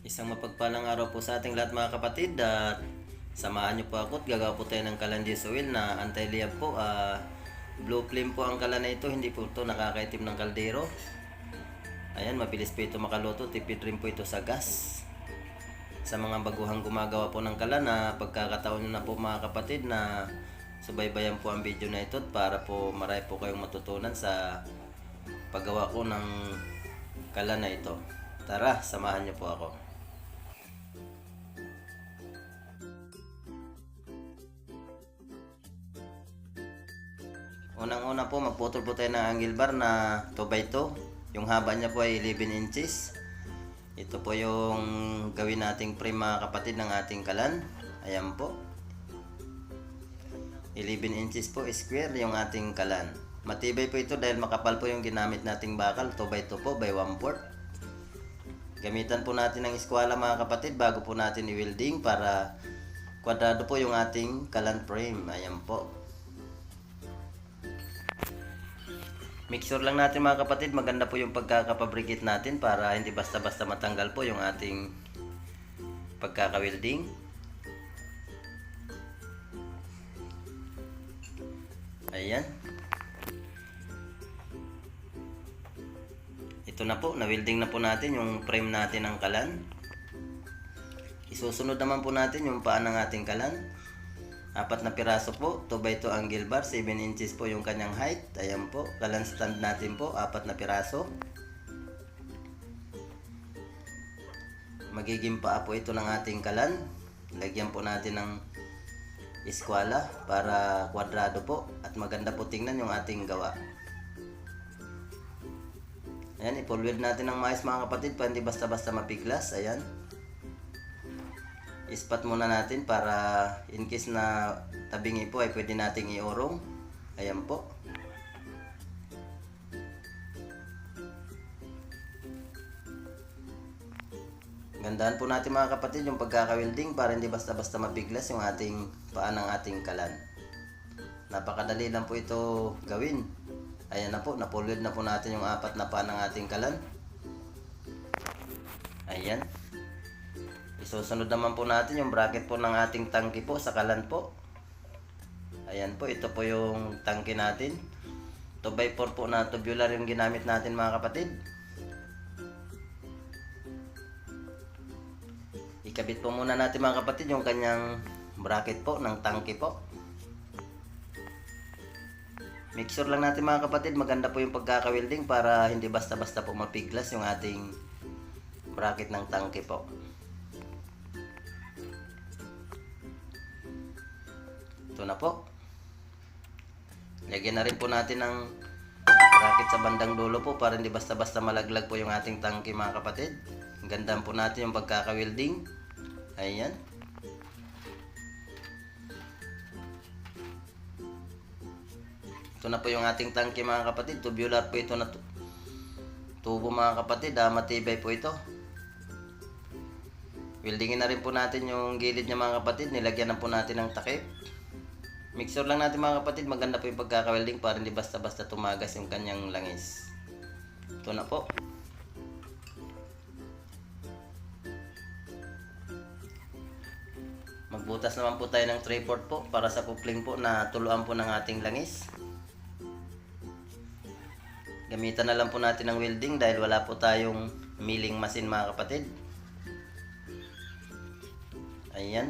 Isang mapagpalang araw po sa ating lahat mga kapatid at samahan niyo po ako at gagawa po tayo ng kalandis oil na anti-liab po. Blue flame po ang kala na ito, hindi po ito nakakaitim ng kaldero. Ayan, mabilis po ito makaluto, tipid rin po ito sa gas. Sa mga baguhang gumagawa po ng kala na pagkakataon nyo na po mga kapatid na subaybayan po ang video na ito para po marami po kayong matutunan sa paggawa ko ng kala na ito. Tara, samahan niyo po ako. Unang-una po, magputol po tayo ng angle bar na 2x2. Yung haba niya po ay 11 inches. Ito po yung gawin nating frame mga kapatid ng ating kalan. Ayan po. 11 inches po square yung ating kalan. Matibay po ito dahil makapal po yung ginamit nating bakal. 2x2 po by 1/4. Gamitan po natin ng eskwala mga kapatid bago po natin i-welding para kwadrado po yung ating kalan frame. Ayan po. Mixture lang natin mga kapatid, maganda po yung pagkakapabricate natin para hindi basta-basta matanggal po yung ating pagkaka-welding. Ayan. Ito na po, na-welding na po natin yung frame natin ng kalan. Isusunod naman po natin yung paa ng ating kalan. 4 na piraso po, 2x2 angle bar, 7 inches po yung kanyang height. Ayan po, kalan stand natin po, 4 na piraso. Magiging paa po ito ng ating kalan. Lagyan po natin ng eskwala para kwadrado po at maganda po tingnan yung ating gawa. Ayan, i-full weld natin ng maayos mga kapatid para hindi basta-basta mapiglas. Ayan. Ispat muna natin para in case na tabingi po ay pwede nating iurong. Ayan po. Gandahan po natin mga kapatid yung pagkaka-welding para hindi basta-basta mapiglas yung ating paa ng ating kalan. Napakadali lang po ito gawin. Ayan na po, na-full weld na po natin yung 4 na paa ng ating kalan. Ayan. Isusunod naman po natin yung bracket po ng ating tangke po sa kalan po. Ayan po, ito po yung tangke natin. 2x4 po na tubular yung ginamit natin mga kapatid. Ikabit po muna natin mga kapatid yung kanyang bracket po ng tangke po. Mixture lang natin mga kapatid, maganda po yung pagkaka-welding para hindi basta-basta po mapiglas yung ating bracket ng tangke po. Ito na po. Lagyan na rin po natin ng bracket sa bandang dulo po para hindi basta-basta malaglag po yung ating tangke mga kapatid. Gandaan po natin yung pagkaka-welding. Ayan. Ito na po yung ating tangke mga kapatid. Tubular po ito na tubo mga kapatid. Matibay po ito. Weldingin na rin po natin yung gilid niya mga kapatid. Nilagyan na po natin ng takip. Mixture lang natin mga kapatid, maganda po yung pagkaka-welding para hindi basta-basta tumagas yung kanyang langis. Ito na po. Magbutas naman po tayo ng 3/4 po para sa coupling po na tuluan po ng ating langis. Gamitan na lang po natin ng welding dahil wala po tayong milling machine mga kapatid. Ayan.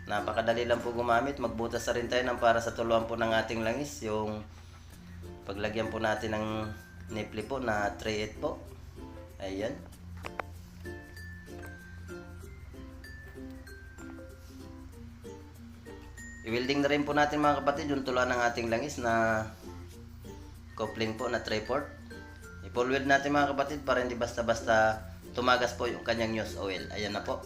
Napakadali lang po gumamit. Magbutas na rin tayo ng para sa tuluan po ng ating langis. Yung paglagyan po natin ng nipple po na 3/8 po. Ayan. I-welding na rin po natin mga kapatid yung tuluan ng ating langis na coupling po na 3/4. I-full weld natin mga kapatid para hindi basta-basta tumagas po yung kanyang nose oil. Ayan na po.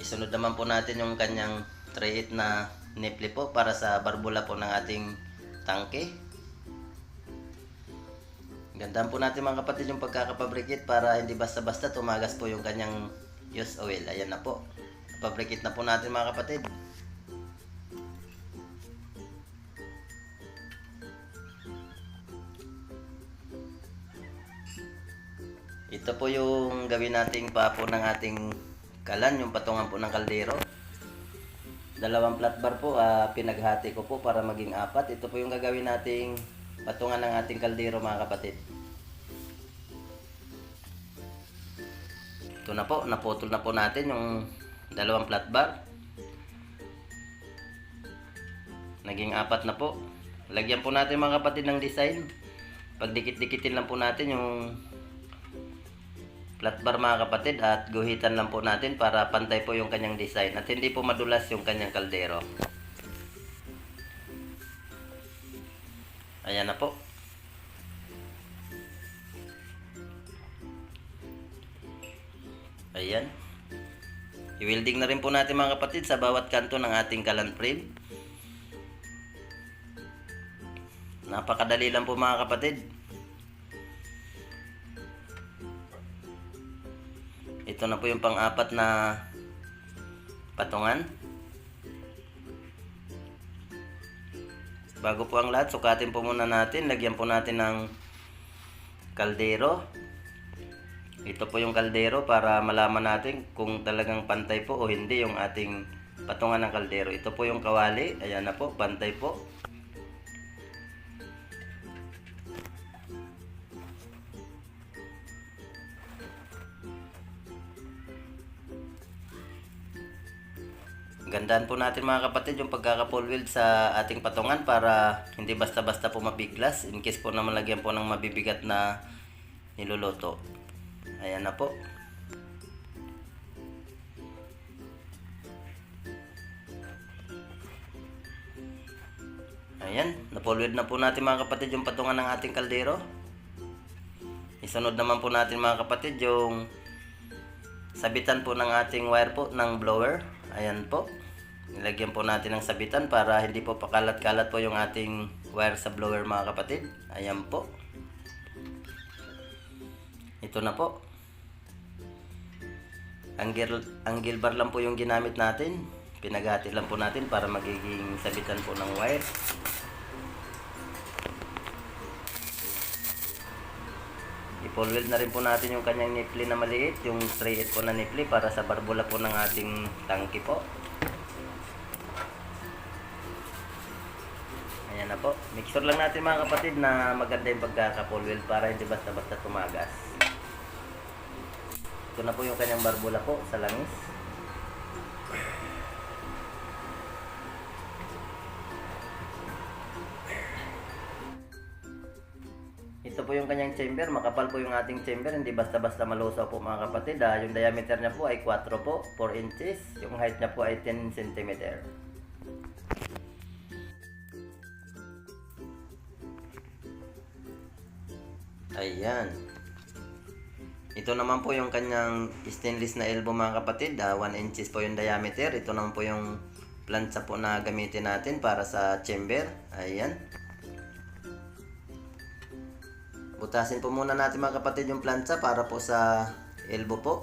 Isunod naman po natin yung kanyang 3/8 na nipple po para sa barbula po ng ating tangke. Gandaan po natin mga kapatid yung pagkakapabricate para hindi basta-basta tumagas po yung kanyang use oil. Ayan na po. Pabricate na po natin mga kapatid. Ito po yung gawin nating papo ng ating kalan, yung patungan po ng kaldero. Dalawang flat bar po, pinaghati ko po para maging apat. Ito po yung gagawin nating patungan ng ating kaldero mga kapatid. Ito na po, naputol na po natin yung dalawang flat bar. Naging apat na po. Lagyan po natin mga kapatid ng design. Pagdikit-dikitin lang po natin yung flat bar mga kapatid at guhitan lang po natin para pantay po yung kanyang design at hindi po madulas yung kanyang kaldero. Ayan na po. Ayan. I-welding na rin po natin mga kapatid sa bawat kanto ng ating kalan frame. Napakadali lang po mga kapatid. Ito na po yung pang-apat na patungan. Bago po ang lahat, sukatin po muna natin. Lagyan po natin ng kaldero. Ito po yung kaldero para malaman natin kung talagang pantay po o hindi yung ating patungan ng kaldero. Ito po yung kawali. Ayan na po, pantay po. Gandaan po natin mga kapatid yung pagkaka-full weld sa ating patungan para hindi basta-basta po mabiglas in case po na malagyan po ng mabibigat na niluluto. Ayan na po. Ayan, na-full weld na po natin mga kapatid yung patungan ng ating kaldero. Isunod naman po natin mga kapatid yung sabitan po ng ating wire po ng blower. Ayan po. Nilagyan po natin ng sabitan para hindi po pakalat-kalat po yung ating wire sa blower mga kapatid. Ayan po. Ito na po. Angle bar lang po yung ginamit natin. Pinaghati lang po natin para magiging sabitan po ng wire. I-full weld na rin po natin yung kanyang nipple na maliit, yung 3/8 po na nipple para sa barbula po ng ating tangke po. Ayan na po. Make sure lang natin mga kapatid na maganda yung pagkaka-full weld para hindi basta-basta tumagas. Ito na po yung kanyang barbula po sa langis. Ito po yung kanyang chamber. Makapal po yung ating chamber. Hindi basta-basta malusaw po mga kapatid. Yung diameter niya po ay 4 po, 4 inches. Yung height niya po ay 10 cm. Ayan. Ito naman po yung kanyang stainless na elbow mga kapatid. 1 inches po yung diameter. Ito naman po yung plancha po na gamitin natin para sa chamber. Ayan. Butasin po muna natin mga kapatid yung plancha para po sa elbow po.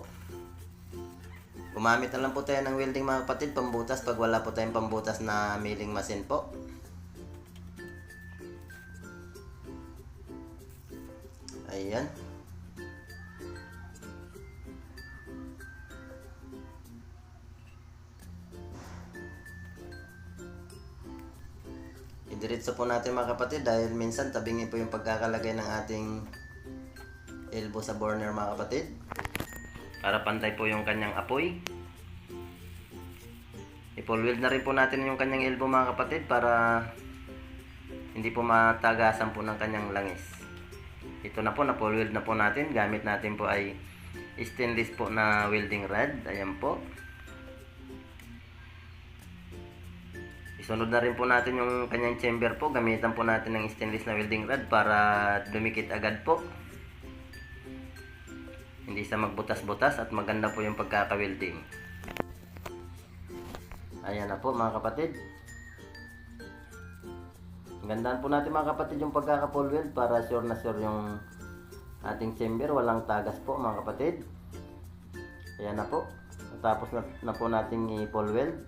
Gumamit na lang po tayo ng welding mga kapatid, pambutas pag wala po tayong pambutas na milling machine po. Ayan. Idiretso po natin mga kapatid dahil minsan tabingin po yung pagkakalagay ng ating elbow sa burner mga kapatid. Para pantay po yung kanyang apoy. I-full weld na rin po natin yung kanyang elbow mga kapatid para hindi po matagasan po ng kanyang langis. Ito na po, na-full weld na po natin. Gamit natin po ay stainless po na welding rod. Ayan po. Isunod na rin po natin yung kanyang chamber po. Gamitan po natin ng stainless na welding rod para dumikit agad po. Hindi sa magbutas-butas at maganda po yung pagkaka-welding. Ayan na po mga kapatid. Gandaan po natin mga kapatid yung pagkaka-full weld para sure na sure yung ating chamber. Walang tagas po mga kapatid. Ayan na po. Tapos na po natin i-full weld.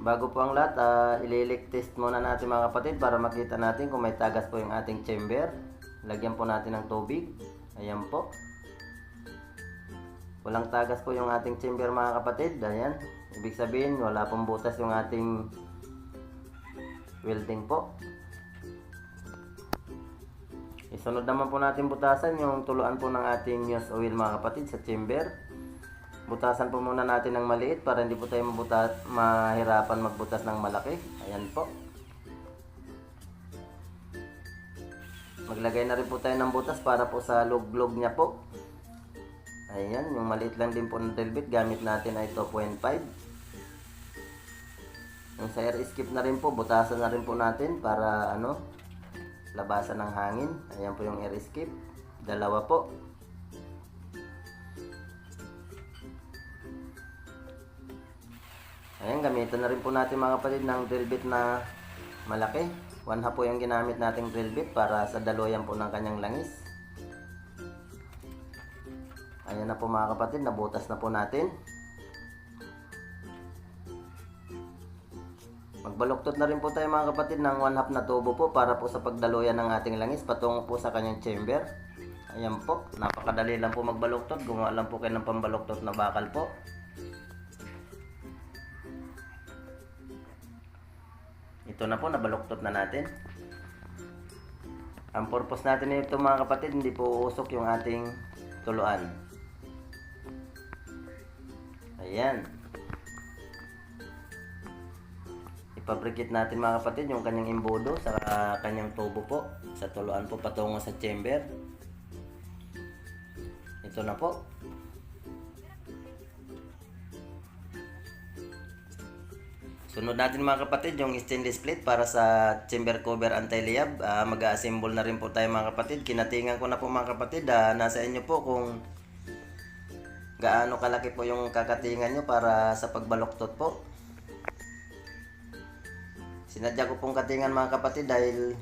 Bago po ang lahat, ililik test muna natin mga kapatid para makita natin kung may tagas po yung ating chamber. Lagyan po natin ng tubig. Ayan po. Walang tagas po yung ating chamber mga kapatid. Ayan. Ibig sabihin wala pong butas yung ating welding po. Isunod naman po natin butasan yung tuluan po ng ating fuse oil mga kapatid sa chamber. Butasan po muna natin ng maliit para hindi po tayo mahirapan magbutas ng malaki. Ayan po. Maglagay na rin po tayo ng butas para po sa lug-lug niya po. Ayan, yung maliit lang din po ng drill bit gamit natin ay 2.5. Yung sa air skip na rin po, butasan na rin po natin para labasan ng hangin. Ayan po yung air skip. Dalawa po. Ayan, gamitan na rin po natin mga kapatid ng drill bit na malaki. 1/2 po yung ginamit nating drill bit para sa daluyan po ng kanyang langis. Ayan na po mga kapatid, nabutas na po natin. Magbaluktot na rin po tayo mga kapatid ng 1/2 na tubo po para po sa pagdaluyan ng ating langis patungo po sa kanyang chamber. Ayan po, napakadali lang po magbaluktot. Gumawa lang po kayo ng pambaluktot na bakal po. Ito na po, nabaluktot na natin. Ang purpose natin nito mga kapatid, hindi po usok yung ating tuluan. Ayan. Ipabrikit natin mga kapatid yung kanyang imbudo sa kanyang tubo po. Sa tuluan po patungo sa chamber. Ito na po. Sunod natin mga kapatid yung stainless plate para sa chamber cover anti-liab. Mag-assemble na rin po tayo mga kapatid. Kinatingan ko na po mga kapatid. Nasa inyo po kung gaano kalaki po yung kakatingan nyo para sa pagbaluktot po. Sinadya ko pong katingan mga kapatid dahil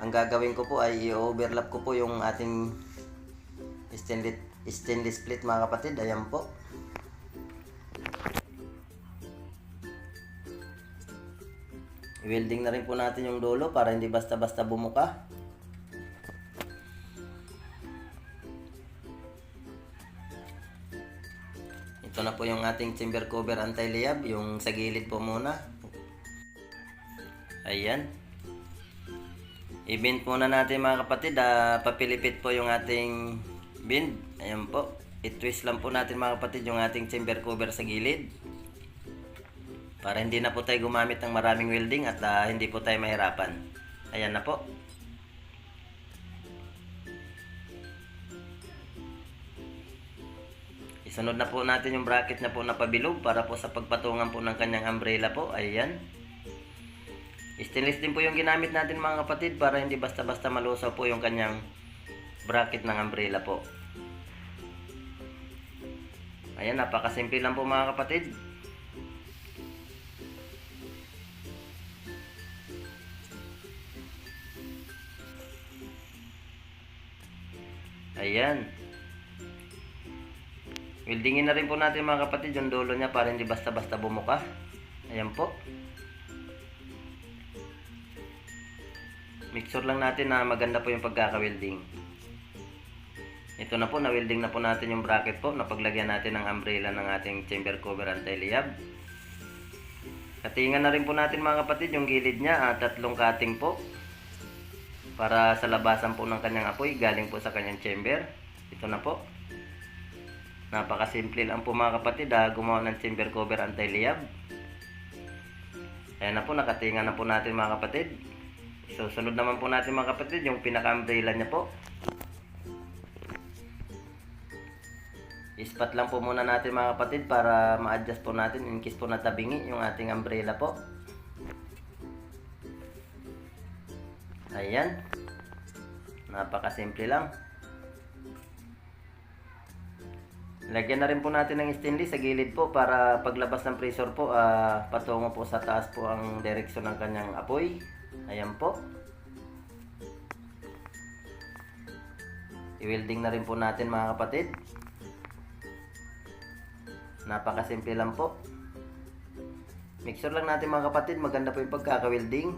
ang gagawin ko po ay i-overlap ko po yung ating stainless plate mga kapatid. Ayan po. I-welding na rin po natin yung dulo para hindi basta-basta bumuka. Ito na po yung ating chamber cover anti-liab, yung sa gilid po muna. Ayan. I-bend muna natin mga kapatid, papilipit po yung ating bend. Ayan po. I-twist lang po natin mga kapatid yung ating chamber cover sa gilid. Para hindi na po tayo gumamit ng maraming welding at hindi po tayo mahirapan. Ayan na po. Isunod na po natin yung bracket na po na pabilog para po sa pagpatungan po ng kanyang umbrella po. Ayan. Stainless din po yung ginamit natin mga kapatid para hindi basta-basta malusaw po yung kanyang bracket ng umbrella po. Ayan, napakasimple lang po mga kapatid. Ayan. Weldingin na rin po natin mga kapatid yung dulo niya para hindi basta-basta bumuka. Ayan po. Mixture lang natin na maganda po yung pagkaka-welding. Ito na po, na-welding na po natin yung bracket po na paglagyan natin ng umbrella ng ating chamber cover anti-liab. Katingan na rin po natin mga kapatid yung gilid niya, 3 cutting po. Para sa labasan po ng kanyang apoy galing po sa kanyang chamber. Ito na po. Napakasimple lang po mga kapatid gumawa ng chamber cover anti-liab. Ayan na po, nakatingan na po natin mga kapatid. Susunod naman po natin mga kapatid yung pinaka-umbrella niya po. Ispat lang po muna natin mga kapatid para ma-adjust po natin in case po natabingi yung ating umbrella po. Ayan. Napakasimple lang. Lagyan na rin po natin ng stainless sa gilid po para paglabas ng pressure po patungo po sa taas po ang direksyon ng kanyang apoy. Ayan po. I-welding na rin po natin mga kapatid. Napakasimple lang po. Mixture lang natin mga kapatid, maganda po yung pagkaka-welding.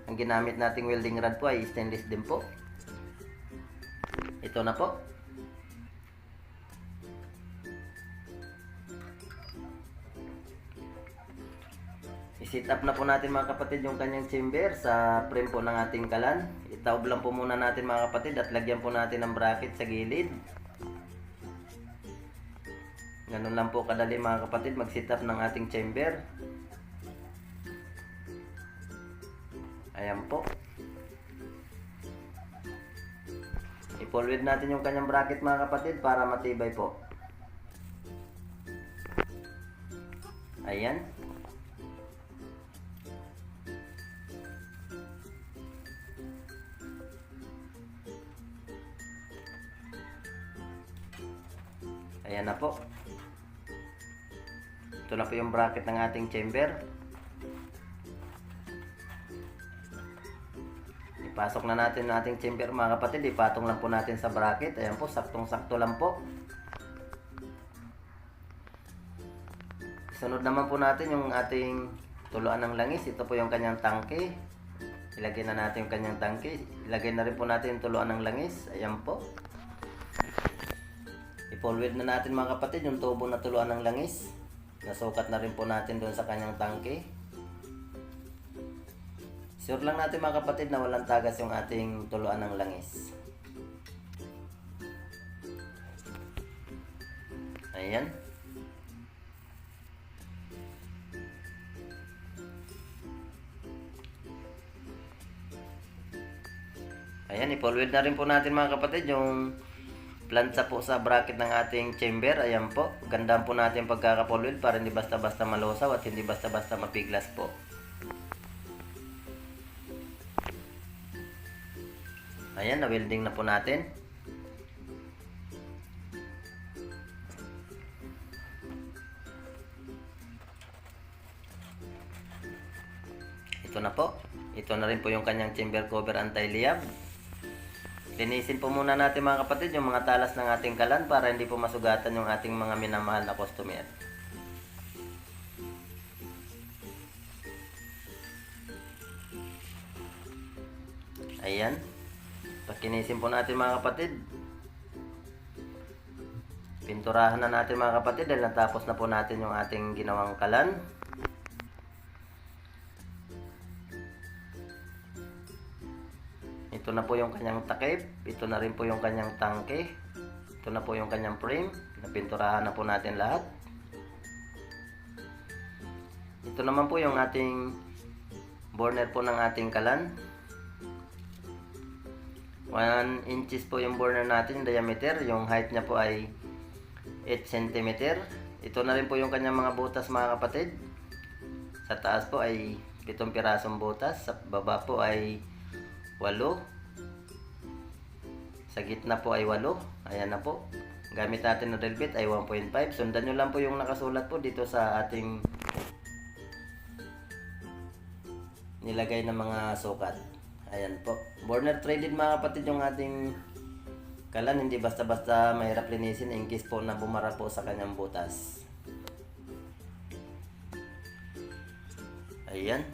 Ang ginamit nating welding rod po ay stainless din po. Ito na po. I-set up na po natin mga kapatid yung kanyang chamber sa frame po ng ating kalan. Itaob lang po muna natin mga kapatid at lagyan po natin ng bracket sa gilid. Ganun lang po kadali mga kapatid mag-set up ng ating chamber. Ayan po. I-full weld natin yung kanyang bracket mga kapatid para matibay po. Ayan. Ayan na po. Ito na po yung bracket ng ating chamber. Ipasok na natin ang ating chamber mga kapatid. Ipatong lang po natin sa bracket. Ayan po, saktong-sakto lang po. Sunod naman po natin yung ating tuluan ng langis. Ito po yung kanyang tangke. Ilagay na natin yung kanyang tangke. Ilagay na rin po natin yung tuluan ng langis. Ayan po. I-full weld na natin mga kapatid yung tubo na tuluan ng langis. Nasukat na rin po natin doon sa kanyang tangke. Sure lang natin mga kapatid na walang tagas yung ating tuluan ng langis. Ayan. Ayan, i-full weld na rin po natin mga kapatid yung plansa po sa bracket ng ating chamber. Ayan po. Gandaan po natin pagkaka-full weld para hindi basta-basta malusaw at hindi basta-basta mapiglas po. Ayan, na-welding na po natin. Ito na po. Ito na rin po yung kanyang chamber cover anti-liab. Linisin po muna natin mga kapatid yung mga talas ng ating kalan para hindi po masugatan yung ating mga minamahal na customer. Ayan. Pakinisin po natin mga kapatid. Pinturahan na natin mga kapatid dahil natapos na po natin yung ating ginawang kalan. Ito na po yung kanyang takip. Ito na rin po yung kanyang tangke. Ito na po yung kanyang frame. Napinturahan na po natin lahat. Ito naman po yung ating burner po ng ating kalan. 1 inches po yung burner natin, yung diameter. Yung height niya po ay 8 cm. Ito na rin po yung kanyang mga butas mga kapatid. Sa taas po ay 7 pirasong butas. Sa baba po ay 8. Sa gitna po ay 8. Ayan na po. Gamit natin na drill bit ay 1.5. Sundan nyo lang po yung nakasulat po dito sa ating nilagay na mga sukat. Ayan po. Burner threaded mga kapatid yung ating kalan. Hindi basta-basta mahirap linisin in case po na bumara po sa kanyang butas. Ayan.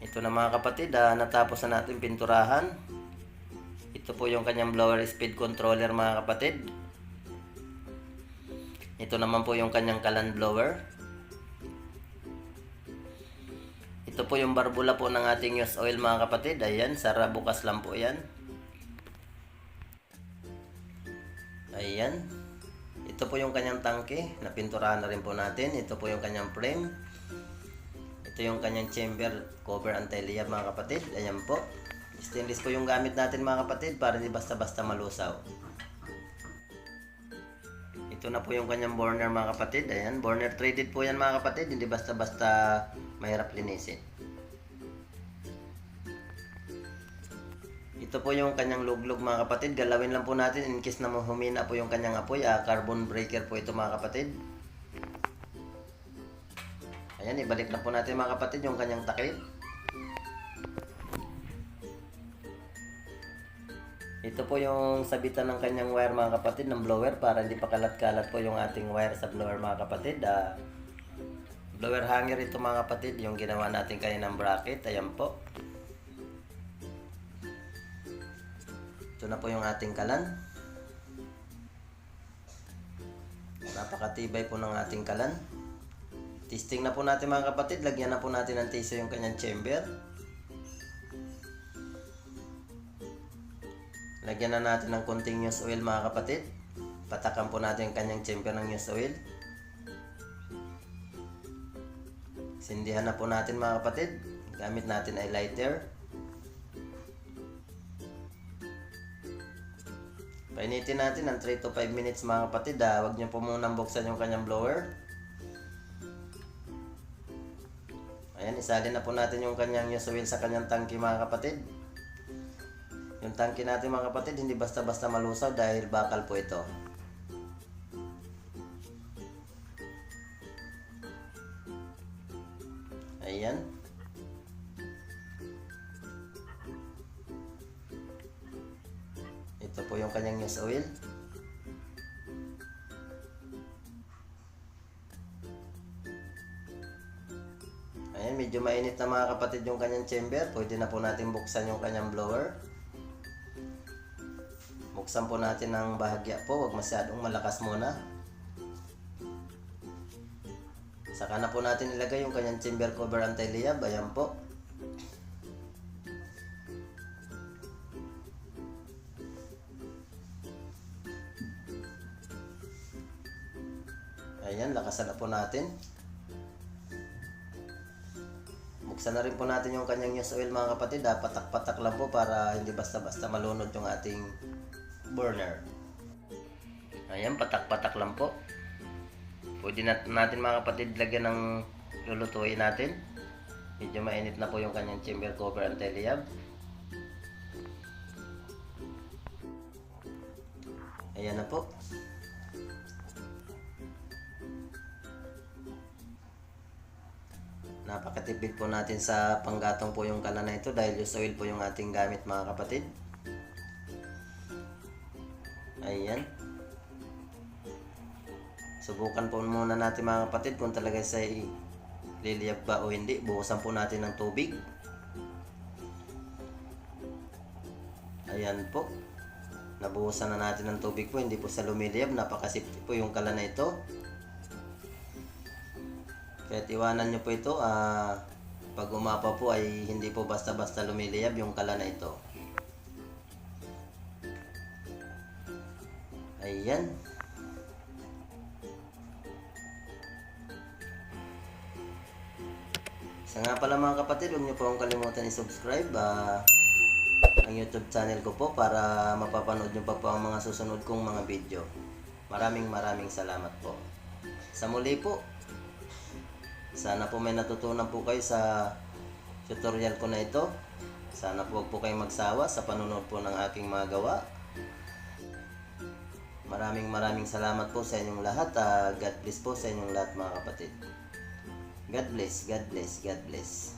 Ito na mga kapatid, natapos na natin pinturahan. Ito po yung kanyang blower speed controller mga kapatid. Ito naman po yung kanyang kalan blower. Ito po yung barbula po ng ating used oil mga kapatid. Ayan, sara bukas lang po yan. Ayan. Ito po yung kanyang tangke. Napinturahan na rin po natin. Ito po yung kanyang frame. Ito yung kanyang chamber cover anti-liab mga kapatid. Ayan po. Stainless po yung gamit natin mga kapatid para hindi basta-basta malusaw. Ito na po yung kanyang burner mga kapatid. Ayan, burner threaded po yan mga kapatid. Hindi basta-basta mahirap linisin. Ito po yung kanyang luglog mga kapatid. Galawin lang po natin in case na humina po yung kanyang apoy. Carbon breaker po ito mga kapatid. Ayan, ibalik na po natin mga kapatid yung kanyang takip. Ito po yung sabitan ng kanyang wire mga kapatid ng blower para hindi pa kalat-kalat po yung ating wire sa blower mga kapatid. Blower hanger ito mga kapatid, yung ginawa natin kanina ng bracket. Ayan po. Ito na po yung ating kalan. Napakatibay po ng ating kalan. Testing na po natin mga kapatid. Lagyan na po natin ng tissue yung kanyang chamber. Lagyan na natin ng konting used oil mga kapatid. Patakan po natin yung kanyang chamber ng used oil. Sindihan na po natin mga kapatid. Gamit natin ay lighter. Painitin natin ng 3 to 5 minutes mga kapatid. Huwag nyo po munang buksan yung kanyang blower. Ayan, isalin na po natin yung kanyang used oil sa kanyang tangke mga kapatid. Yung tangke natin mga kapatid, hindi basta-basta malusaw dahil bakal po ito. Ayan. Ito po yung kanyang used oil. Ayan, medyo mainit na mga kapatid yung kanyang chamber. Pwede na po natin buksan yung kanyang blower. Buksan po natin ng bahagya po. Huwag masyadong malakas muna. Saka na po natin ilagay yung kanyang chamber cover anti-liyab. Ayan po. Ayan, lakasan na po natin. Buksan na rin po natin yung kanyang used oil mga kapatid. Patak-patak lang po para hindi basta-basta malunod yung ating burner. Ayan, patak-patak lang po. Pwede natin mga kapatid lagyan ng lulutuin natin. Medyo mainit na po yung kanyang chamber cover anti-liyab. Ayan na po. Napakatipid po natin sa panggatong po yung kalan na ito dahil used oil po yung ating gamit mga kapatid. Ayan. Subukan po muna natin mga kapatid kung talaga sa liliyab ba o hindi. Buhusan po natin ng tubig. Ayan po. Nabuhusan na natin ng tubig po. Hindi po sa lumiliyab. Napakasipti po yung kalan na ito. Kaya iwanan nyo po ito. Pag umapa po ay hindi po basta-basta lumiliyab yung kalan na ito. Ayan. Sa nga pala mga kapatid, huwag nyo po akong kalimutan i-subscribe ang YouTube channel ko po para mapapanood nyo pa po ang mga susunod kong mga video. Maraming salamat po. Sa muli po, sana po may natutunan po kayo sa tutorial ko na ito. Sana po huwag po kayong magsawa sa panonood po ng aking mga gawa. Maraming salamat po sa inyong lahat. God bless po sa inyong lahat mga kapatid. God bless, God bless, God bless.